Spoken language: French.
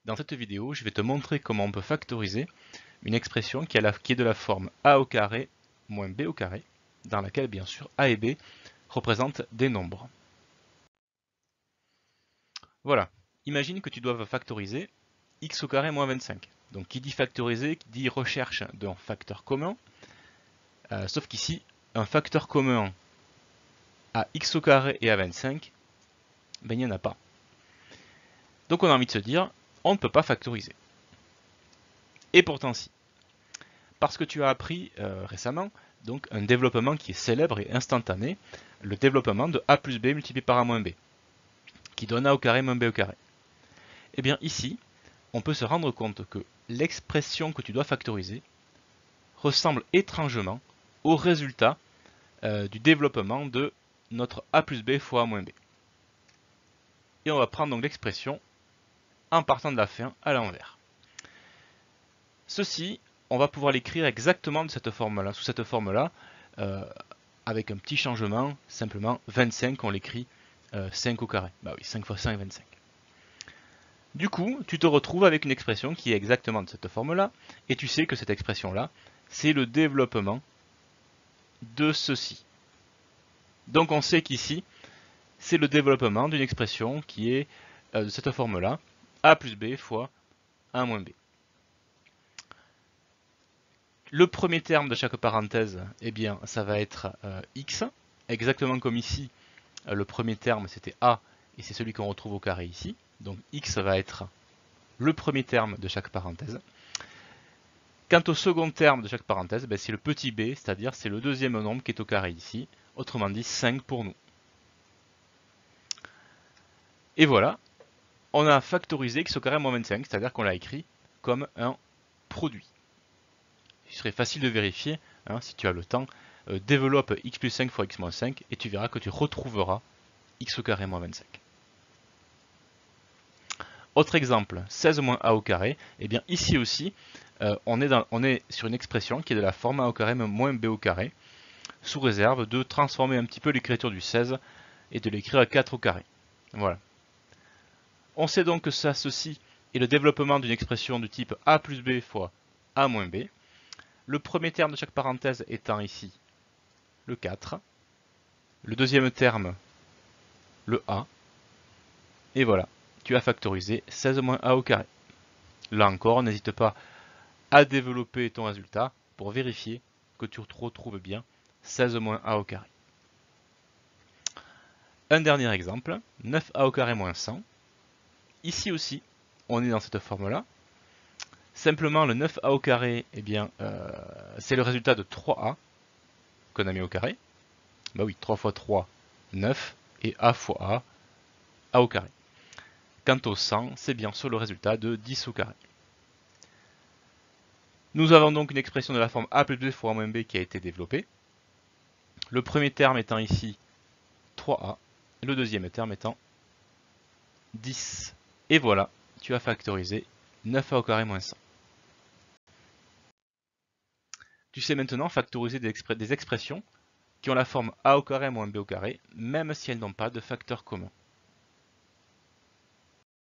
Dans cette vidéo, je vais te montrer comment on peut factoriser une expression qui est de la forme a au carré moins b au carré, dans laquelle bien sûr a et b représentent des nombres. Voilà, imagine que tu doives factoriser x au carré moins 25. Donc qui dit factoriser, qui dit recherche d'un facteur commun, sauf qu'ici, un facteur commun à x au carré et à 25, ben il n'y en a pas. Donc on a envie de se dire, on ne peut pas factoriser. Et pourtant si. Parce que tu as appris récemment donc un développement qui est célèbre et instantané, le développement de a plus b multiplié par a moins b, qui donne a au carré moins b au carré. Et bien ici, on peut se rendre compte que l'expression que tu dois factoriser ressemble étrangement au résultat du développement de notre a plus b fois a moins b. Et on va prendre donc l'expression en partant de la fin à l'envers. Ceci, on va pouvoir l'écrire exactement de cette forme-là, sous cette forme-là, avec un petit changement, simplement 25, on l'écrit 5 au carré. Bah oui, 5 fois 5, 25. Du coup, tu te retrouves avec une expression qui est exactement de cette forme-là, et tu sais que cette expression-là, c'est le développement de ceci. Donc on sait qu'ici, c'est le développement d'une expression qui est de cette forme-là, a plus b fois a moins b. Le premier terme de chaque parenthèse, eh bien, ça va être x, exactement comme ici, le premier terme c'était a, et c'est celui qu'on retrouve au carré ici. Donc x va être le premier terme de chaque parenthèse. Quant au second terme de chaque parenthèse, ben, c'est le petit b, c'est-à-dire c'est le deuxième nombre qui est au carré ici, autrement dit 5 pour nous. Et voilà, on a factorisé x au carré moins 25, c'est-à-dire qu'on l'a écrit comme un produit. Il serait facile de vérifier, hein, si tu as le temps, développe x plus 5 fois x moins 5 et tu verras que tu retrouveras x au carré moins 25. Autre exemple, 16 moins a au carré, et eh bien ici aussi, on est sur une expression qui est de la forme a au carré moins b au carré, sous réserve de transformer un petit peu l'écriture du 16 et de l'écrire à 4 au carré. Voilà. On sait donc que ça, ceci est le développement d'une expression du type a plus b fois a moins b. Le premier terme de chaque parenthèse étant ici le 4, le deuxième terme le a, et voilà, tu as factorisé 16 moins a au carré. Là encore, n'hésite pas à développer ton résultat pour vérifier que tu retrouves bien 16 moins a au carré. Un dernier exemple, 9a au carré moins 100. Ici aussi, on est dans cette forme-là. Simplement, le 9a au carré, eh bien, c'est le résultat de 3a qu'on a mis au carré. Bah oui, 3 fois 3, 9, et a fois a au carré. Quant au 100, c'est bien sûr le résultat de 10 au carré. Nous avons donc une expression de la forme a plus b fois a moins b qui a été développée. Le premier terme étant ici 3a, le deuxième terme étant 10. Et voilà, tu as factorisé 9a au carré moins 100. Tu sais maintenant factoriser des expressions qui ont la forme a au carré moins b au carré, même si elles n'ont pas de facteur commun.